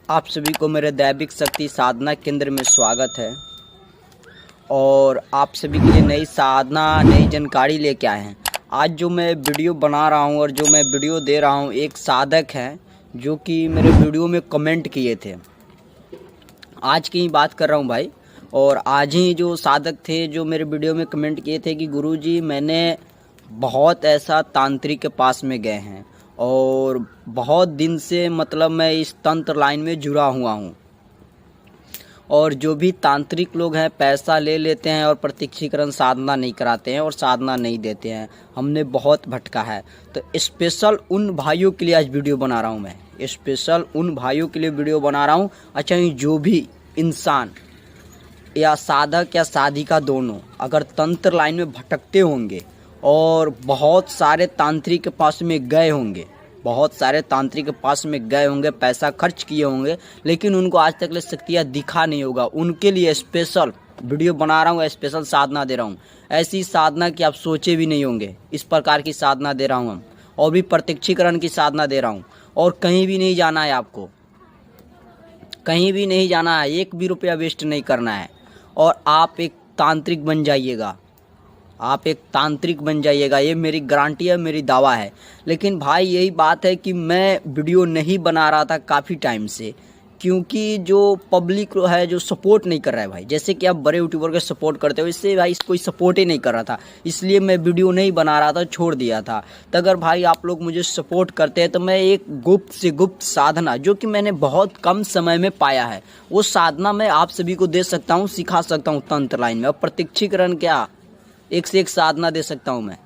आप सभी को मेरे दैविक शक्ति साधना केंद्र में स्वागत है। और आप सभी के लिए नई साधना नई जानकारी लेके आए हैं। आज जो मैं वीडियो बना रहा हूं और जो मैं वीडियो दे रहा हूं, एक साधक हैं जो कि मेरे वीडियो में कमेंट किए थे। आज की ही बात कर रहा हूं भाई। और आज ही जो साधक थे जो मेरे वीडियो में कमेंट किए थे कि गुरुजी मैंने बहुत ऐसा तांत्रिक के पास में गए हैं और बहुत दिन से मतलब मैं इस तंत्र लाइन में जुड़ा हुआ हूँ। और जो भी तांत्रिक लोग हैं पैसा ले लेते हैं और प्रत्यक्षीकरण साधना नहीं कराते हैं और साधना नहीं देते हैं। हमने बहुत भटका है। तो स्पेशल उन भाइयों के लिए आज वीडियो बना रहा हूँ। मैं स्पेशल उन भाइयों के लिए वीडियो बना रहा हूँ। अच्छा, जो भी इंसान या साधक या साधिका दोनों अगर तंत्र लाइन में भटकते होंगे और बहुत सारे तांत्रिक के पास में गए होंगे, पैसा खर्च किए होंगे, लेकिन उनको आज तक ले शक्तियाँ दिखा नहीं होगा, उनके लिए स्पेशल वीडियो बना रहा हूँ। स्पेशल साधना दे रहा हूँ, ऐसी साधना कि आप सोचे भी नहीं होंगे। इस प्रकार की साधना दे रहा हूँ हम, और भी प्रत्यक्षीकरण की साधना दे रहा हूँ। और कहीं भी नहीं जाना है, आपको कहीं भी नहीं जाना है, एक भी रुपया वेस्ट नहीं करना है और आप एक तांत्रिक बन जाइएगा। ये मेरी गारंटी है, मेरी दावा है। लेकिन भाई यही बात है कि मैं वीडियो नहीं बना रहा था काफ़ी टाइम से, क्योंकि जो पब्लिक है जो सपोर्ट नहीं कर रहा है भाई, जैसे कि आप बड़े यूट्यूबर के सपोर्ट करते हो, इससे भाई कोई सपोर्ट ही नहीं कर रहा था, इसलिए मैं वीडियो नहीं बना रहा था, छोड़ दिया था। तो अगर भाई आप लोग मुझे सपोर्ट करते हैं तो मैं एक गुप्त से गुप्त साधना जो कि मैंने बहुत कम समय में पाया है, वो साधना मैं आप सभी को दे सकता हूँ, सिखा सकता हूँ तंत्र लाइन में। और प्रत्यक्षीकरण क्या, एक से एक साधना दे सकता हूँ मैं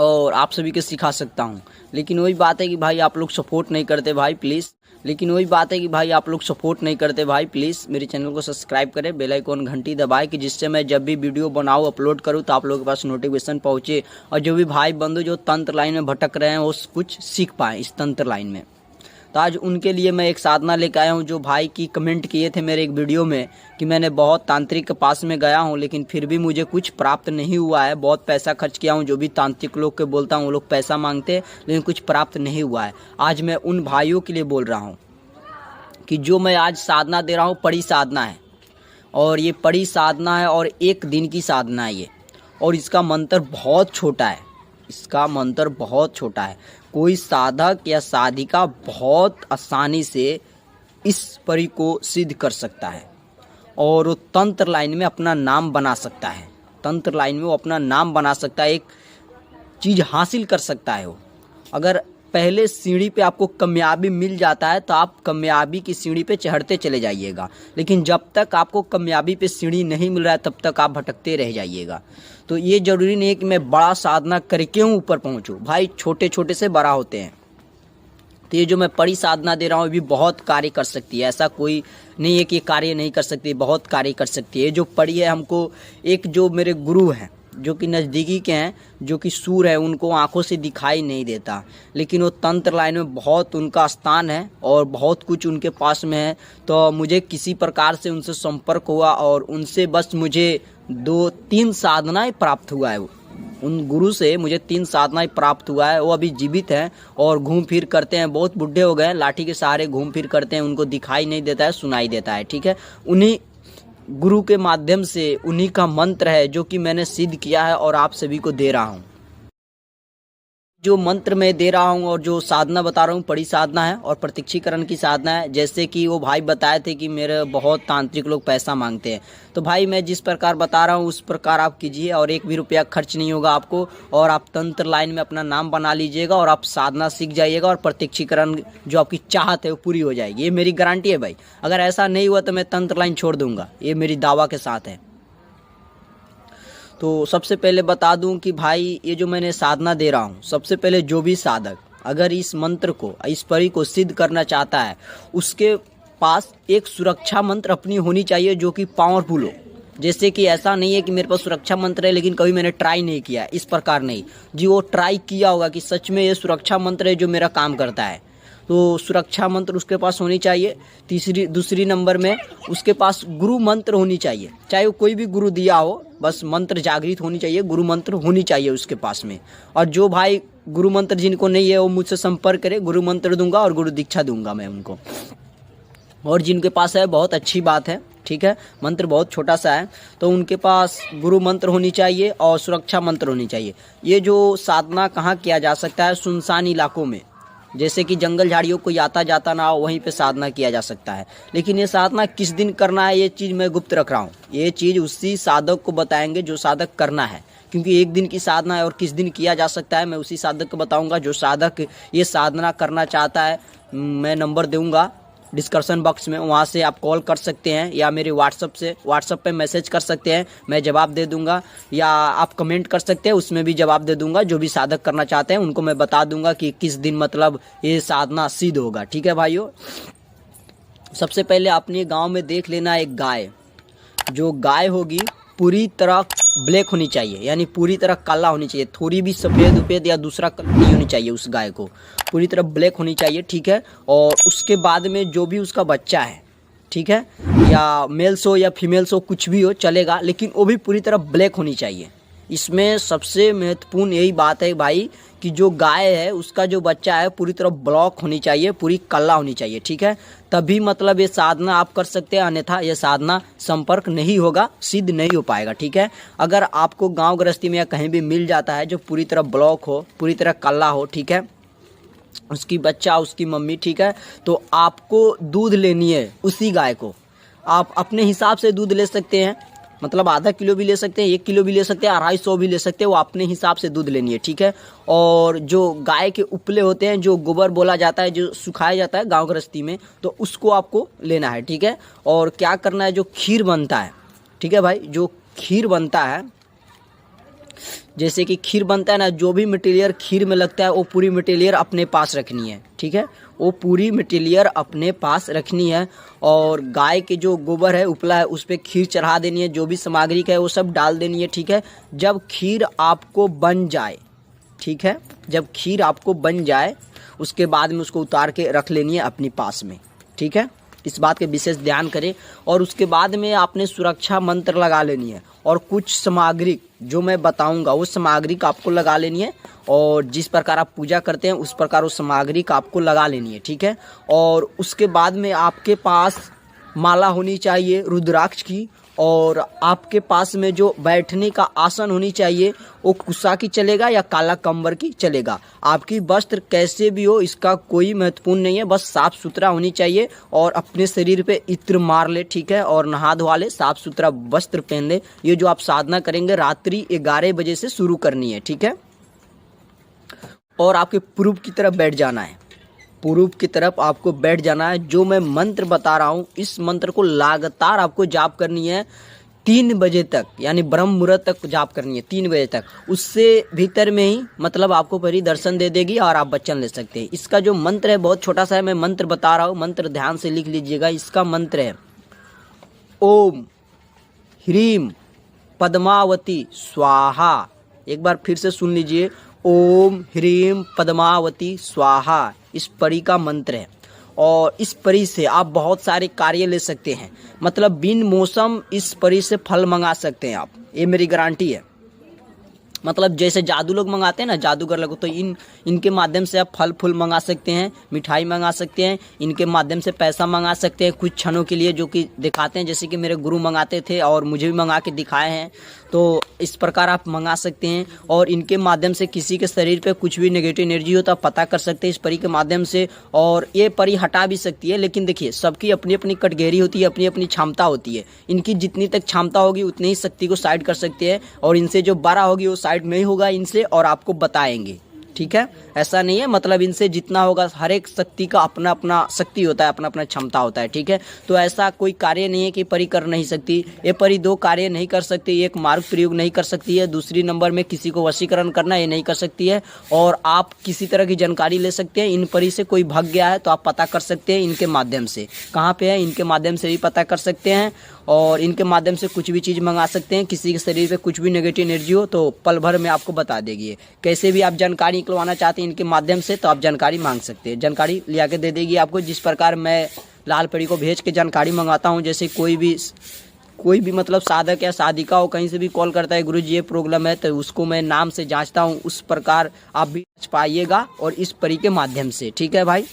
और आप सभी को सिखा सकता हूँ। लेकिन वही बात है कि भाई आप लोग सपोर्ट नहीं करते भाई, प्लीज़ मेरे चैनल को सब्सक्राइब करें, बेल आइकन घंटी दबाएं कि जिससे मैं जब भी वीडियो बनाऊँ अपलोड करूँ तो आप लोगों के पास नोटिफिकेशन पहुँचे। और जो भी भाई बंधु जो तंत्र लाइन में भटक रहे हैं वो कुछ सीख पाएँ इस तंत्र लाइन में। तो आज उनके लिए मैं एक साधना लेकर आया हूँ। जो भाई की कमेंट किए थे मेरे एक वीडियो में कि मैंने बहुत तांत्रिक के पास में गया हूँ लेकिन फिर भी मुझे कुछ प्राप्त नहीं हुआ है, बहुत पैसा खर्च किया हूँ। जो भी तांत्रिक लोग के बोलता हूँ वो लोग पैसा मांगते हैं लेकिन कुछ प्राप्त नहीं हुआ है। आज मैं उन भाइयों के लिए बोल रहा हूँ कि जो मैं आज साधना दे रहा हूँ बड़ी साधना है, और ये बड़ी साधना है और एक दिन की साधना है ये। और इसका मंत्र बहुत छोटा है, कोई साधक या साधिका बहुत आसानी से इस परी को सिद्ध कर सकता है और वो तंत्र लाइन में अपना नाम बना सकता है। एक चीज़ हासिल कर सकता है वो। अगर पहले सीढ़ी पे आपको कामयाबी मिल जाता है तो आप कामयाबी की सीढ़ी पे चढ़ते चले जाइएगा, लेकिन जब तक आपको कामयाबी पे सीढ़ी नहीं मिल रहा है तब तक आप भटकते रह जाइएगा। तो ये ज़रूरी नहीं है कि मैं बड़ा साधना करके हूँ ऊपर पहुँचूँ, भाई छोटे छोटे से बड़ा होते हैं। तो ये जो मैं बड़ी साधना दे रहा हूँ ये भी बहुत कार्य कर सकती है, ऐसा कोई नहीं है कि कार्य नहीं कर सकती, बहुत कार्य कर सकती है। जो पड़ी है हमको, एक जो मेरे गुरु हैं जो कि नज़दीकी के हैं, जो कि सूर है, उनको आंखों से दिखाई नहीं देता, लेकिन वो तंत्र लाइन में बहुत उनका स्थान है और बहुत कुछ उनके पास में है। तो मुझे किसी प्रकार से उनसे संपर्क हुआ और उनसे बस मुझे 2-3 साधनाएं प्राप्त हुआ है। उन गुरु से मुझे 3 साधनाएं प्राप्त हुआ है। वो अभी जीवित हैं और घूम फिर करते हैं, बहुत बुढ़े हो गए हैं, लाठी के सहारे घूम फिर करते हैं, उनको दिखाई नहीं देता है, सुनाई देता है। ठीक है, उन्हीं गुरु के माध्यम से उन्हीं का मंत्र है जो कि मैंने सिद्ध किया है और आप सभी को दे रहा हूँ। जो मंत्र मैं दे रहा हूँ और जो साधना बता रहा हूँ बड़ी साधना है और प्रत्यक्षीकरण की साधना है। जैसे कि वो भाई बताए थे कि मेरे बहुत तांत्रिक लोग पैसा मांगते हैं, तो भाई मैं जिस प्रकार बता रहा हूँ उस प्रकार आप कीजिए और एक भी रुपया खर्च नहीं होगा आपको, और आप तंत्र लाइन में अपना नाम बना लीजिएगा और आप साधना सीख जाइएगा और प्रत्यक्षीकरण जो आपकी चाहत है वो पूरी हो जाएगी। ये मेरी गारंटी है भाई। अगर ऐसा नहीं हुआ तो मैं तंत्र लाइन छोड़ दूंगा, ये मेरी दावा के साथ है। तो सबसे पहले बता दूं कि भाई ये जो मैंने साधना दे रहा हूं, सबसे पहले जो भी साधक अगर इस मंत्र को, इस परी को सिद्ध करना चाहता है, उसके पास एक सुरक्षा मंत्र अपनी होनी चाहिए जो कि पावरफुल हो। जैसे कि ऐसा नहीं है कि मेरे पास सुरक्षा मंत्र है लेकिन कभी मैंने ट्राई नहीं किया, इस प्रकार नहीं जी। वो ट्राई किया होगा कि सच में ये सुरक्षा मंत्र है जो मेरा काम करता है, तो सुरक्षा मंत्र उसके पास होनी चाहिए। दूसरी नंबर में उसके पास गुरु मंत्र होनी चाहिए, चाहे वो कोई भी गुरु दिया हो, बस मंत्र जागृत होनी चाहिए, गुरु मंत्र होनी चाहिए उसके पास में। और जो भाई गुरु मंत्र जिनको नहीं है वो मुझसे संपर्क करे, गुरु मंत्र दूंगा और गुरु दीक्षा दूंगा मैं उनको। और जिनके पास है बहुत अच्छी बात है, ठीक है, मंत्र बहुत छोटा सा है, तो उनके पास गुरु मंत्र होनी चाहिए और सुरक्षा मंत्र होनी चाहिए। ये जो साधना कहाँ किया जा सकता है? सुनसान इलाकों में, जैसे कि जंगल झाड़ियों कोई आता जाता ना हो, वहीं पे साधना किया जा सकता है। लेकिन ये साधना किस दिन करना है ये चीज़ मैं गुप्त रख रहा हूँ। ये चीज़ उसी साधक को बताएंगे जो साधक करना है, क्योंकि एक दिन की साधना है और किस दिन किया जा सकता है मैं उसी साधक को बताऊँगा। जो साधक ये साधना करना चाहता है, मैं नंबर दूँगा डिस्कशन बॉक्स में, वहाँ से आप कॉल कर सकते हैं या मेरे व्हाट्सअप पे मैसेज कर सकते हैं, मैं जवाब दे दूंगा, या आप कमेंट कर सकते हैं, उसमें भी जवाब दे दूंगा। जो भी साधक करना चाहते हैं उनको मैं बता दूंगा कि किस दिन मतलब ये साधना सिद्ध होगा। ठीक है भाइयों, सबसे पहले अपने गाँव में देख लेना एक गाय, जो गाय होगी पूरी तरह ब्लैक होनी चाहिए, यानी पूरी तरह काला होनी चाहिए, थोड़ी भी सफ़ेद या दूसरा कलर नहीं होनी चाहिए। उस गाय को पूरी तरह ब्लैक होनी चाहिए, ठीक है। और उसके बाद में जो भी उसका बच्चा है, ठीक है, या मेल्स हो या फीमेल्स हो, कुछ भी हो चलेगा, लेकिन वो भी पूरी तरह ब्लैक होनी चाहिए। इसमें सबसे महत्वपूर्ण यही बात है भाई कि जो गाय है उसका जो बच्चा है पूरी तरह ब्लॉक होनी चाहिए, पूरी काला होनी चाहिए, ठीक है, तभी मतलब ये साधना आप कर सकते हैं, अन्यथा ये साधना संपर्क नहीं होगा, सिद्ध नहीं हो पाएगा। ठीक है, अगर आपको गांव गृहस्थी में या कहीं भी मिल जाता है जो पूरी तरह ब्लॉक हो, पूरी तरह काला हो, ठीक है, उसकी बच्चा उसकी मम्मी, ठीक है, तो आपको दूध लेनी है उसी गाय को। आप अपने हिसाब से दूध ले सकते हैं, मतलब आधा किलो भी ले सकते हैं, 1 किलो भी ले सकते हैं, 250 भी ले सकते हैं, वो अपने हिसाब से दूध लेनी है, ठीक है। और जो गाय के उपले होते हैं, जो गोबर बोला जाता है, जो सुखाया जाता है गांव गृहस्थी में, तो उसको आपको लेना है, ठीक है। और क्या करना है, जो खीर बनता है, ठीक है भाई, जो खीर बनता है, जैसे कि खीर बनता है ना, जो भी मटेरियल खीर में लगता है वो पूरी मटेरियल अपने पास रखनी है, ठीक है, वो पूरी मटेरियल अपने पास रखनी है। और गाय के जो गोबर है, उपला है, उस पर खीर चढ़ा देनी है, जो भी सामग्री का है वो सब डाल देनी है, ठीक है। जब खीर आपको बन जाए, ठीक है, जब खीर आपको बन जाए उसके बाद में उसको उतार के रख लेनी है अपने पास में, ठीक है, इस बात के विशेष ध्यान करें। और उसके बाद में आपने सुरक्षा मंत्र लगा लेनी है, और कुछ सामग्री जो मैं बताऊंगा वो सामग्री का आपको लगा लेनी है, और जिस प्रकार आप पूजा करते हैं उस प्रकार उस सामग्री का आपको लगा लेनी है, ठीक है। और उसके बाद में आपके पास माला होनी चाहिए रुद्राक्ष की, और आपके पास में जो बैठने का आसन होनी चाहिए वो कुसा की चलेगा या काला कंबर की चलेगा। आपकी वस्त्र कैसे भी हो इसका कोई महत्वपूर्ण नहीं है, बस साफ सुथरा होनी चाहिए। और अपने शरीर पे इत्र मार ले, ठीक है, और नहा धोवा ले, साफ सुथरा वस्त्र पहन ले। ये जो आप साधना करेंगे रात्रि 11 बजे से शुरू करनी है, ठीक है। और आपके पूर्व की तरफ बैठ जाना है, पूर्व की तरफ आपको बैठ जाना है। जो मैं मंत्र बता रहा हूँ इस मंत्र को लगातार आपको जाप करनी है 3 बजे तक, यानी ब्रह्म मुहूर्त तक जाप करनी है, 3 बजे तक। उससे भीतर में ही मतलब आपको परी दर्शन दे देगी और आप बच्चन ले सकते हैं। इसका जो मंत्र है बहुत छोटा सा है, मैं मंत्र बता रहा हूँ, मंत्र ध्यान से लिख लीजिएगा। इसका मंत्र है ओम ह्रीम पद्मावती स्वाहा। एक बार फिर से सुन लीजिए, ओम ह्रीम पद्मावती स्वाहा, इस परी का मंत्र है। और इस परी से आप बहुत सारे कार्य ले सकते हैं, मतलब बिन मौसम इस परी से फल मंगा सकते हैं आप, ये मेरी गारंटी है। मतलब जैसे जादू लोग मंगाते हैं ना, जादूगर लोग, तो इनके माध्यम से आप फल फूल मंगा सकते हैं, मिठाई मंगा सकते हैं, इनके माध्यम से पैसा मंगा सकते हैं कुछ क्षणों के लिए, जो कि दिखाते हैं, जैसे कि मेरे गुरु मंगाते थे और मुझे भी मंगा के दिखाए हैं। तो इस प्रकार आप मंगा सकते हैं। और इनके माध्यम से किसी के शरीर पे कुछ भी नेगेटिव एनर्जी हो तो आप पता कर सकते हैं इस परी के माध्यम से। और ये परी हटा भी सकती है, लेकिन देखिए सबकी अपनी अपनी कैटेगरी होती है, अपनी अपनी क्षमता होती है। इनकी जितनी तक क्षमता होगी उतनी ही शक्ति को साइड कर सकते हैं, और इनसे जो 12 होगी वो साइड नहीं होगा इनसे, और आपको बताएंगे, ठीक है। ऐसा नहीं है, मतलब इनसे जितना होगा, हर एक शक्ति का अपना अपना शक्ति होता है, अपना अपना क्षमता होता है, ठीक है। तो ऐसा कोई कार्य नहीं है कि परी कर नहीं सकती। ये परी 2 कार्य नहीं कर सकती, एक मार्ग प्रयोग नहीं कर सकती है, दूसरी नंबर में किसी को वशीकरण करना ये नहीं कर सकती है। और आप किसी तरह की जानकारी ले सकते हैं, इन परी से कोई भाग गया है तो आप पता कर सकते हैं इनके माध्यम से, कहाँ पे है इनके माध्यम से भी पता कर सकते हैं। और इनके माध्यम से कुछ भी चीज़ मंगा सकते हैं। किसी के शरीर पे कुछ भी नेगेटिव एनर्जी हो तो पल भर में आपको बता देगी ये। कैसे भी आप जानकारी निकलवाना चाहते हैं इनके माध्यम से तो आप जानकारी मांग सकते हैं, जानकारी लिया के दे देगी आपको। जिस प्रकार मैं लाल परी को भेज के जानकारी मंगाता हूँ, जैसे कोई भी मतलब साधक या साधिका हो कहीं से भी कॉल करता है, गुरुजी ये प्रॉब्लम है, तो उसको मैं नाम से जांचता हूँ। उस प्रकार आप भी जांच पाइएगा और इस परी के माध्यम से, ठीक है भाई।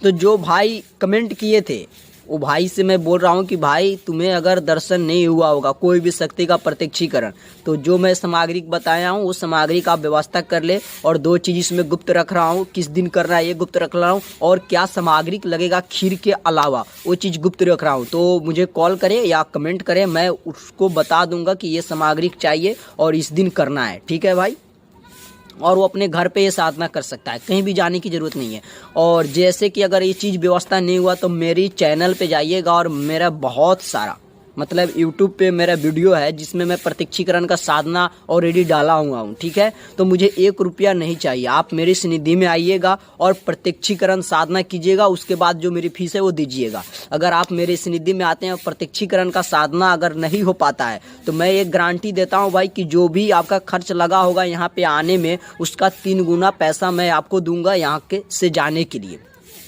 तो जो भाई कमेंट किए थे वो भाई से मैं बोल रहा हूँ कि भाई तुम्हें अगर दर्शन नहीं हुआ होगा कोई भी शक्ति का प्रत्यक्षीकरण, तो जो मैं सामग्री बताया हूँ वो सामग्री का आप व्यवस्था कर ले। और 2 चीज़ इसमें गुप्त रख रहा हूँ, किस दिन करना है ये गुप्त रख रहा हूँ, और क्या सामग्री लगेगा खीर के अलावा वो चीज़ गुप्त रख रहा हूँ। तो मुझे कॉल करें या कमेंट करें, मैं उसको बता दूंगा कि ये सामग्री चाहिए और इस दिन करना है, ठीक है भाई। और वो अपने घर पे ये साधना कर सकता है, कहीं भी जाने की ज़रूरत नहीं है। और जैसे कि अगर ये चीज़ व्यवस्था नहीं हुआ तो मेरी चैनल पे जाइएगा और मेरा बहुत सारा मतलब यूट्यूब पे मेरा वीडियो है जिसमें मैं प्रत्यक्षीकरण का साधना ऑलरेडी डाला हुआ हूँ, ठीक है। तो मुझे 1 रुपया नहीं चाहिए, आप मेरी सनिधि में आइएगा और प्रत्यक्षीकरण साधना कीजिएगा, उसके बाद जो मेरी फीस है वो दीजिएगा। अगर आप मेरी सनिधि में आते हैं और प्रत्यक्षीकरण का साधना अगर नहीं हो पाता है तो मैं एक गारंटी देता हूँ भाई कि जो भी आपका खर्च लगा होगा यहाँ पे आने में उसका 3 गुना पैसा मैं आपको दूंगा यहाँ के से जाने के लिए,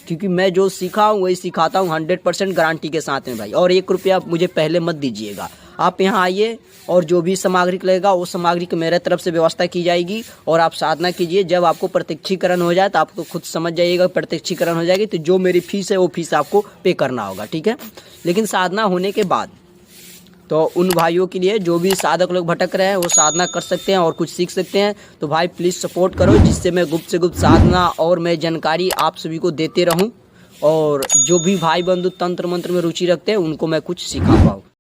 क्योंकि मैं जो सीखा हूँ वही सिखाता हूँ 100% गारंटी के साथ में भाई। और 1 रुपया मुझे पहले मत दीजिएगा, आप यहाँ आइए और जो भी सामग्री लगेगा वो सामग्री की मेरे तरफ से व्यवस्था की जाएगी और आप साधना कीजिए। जब आपको प्रत्यक्षीकरण हो जाए तो आपको खुद समझ जाइएगा, प्रत्यक्षीकरण हो जाएगी तो जो मेरी फीस है वो फीस आपको पे करना होगा, ठीक है। लेकिन साधना होने के बाद तो उन भाइयों के लिए जो भी साधक लोग भटक रहे हैं वो साधना कर सकते हैं और कुछ सीख सकते हैं। तो भाई प्लीज़ सपोर्ट करो जिससे मैं गुप्त से गुप्त साधना और मैं जानकारी आप सभी को देते रहूं और जो भी भाई बंधु तंत्र मंत्र में रुचि रखते हैं उनको मैं कुछ सिखा पाऊँ।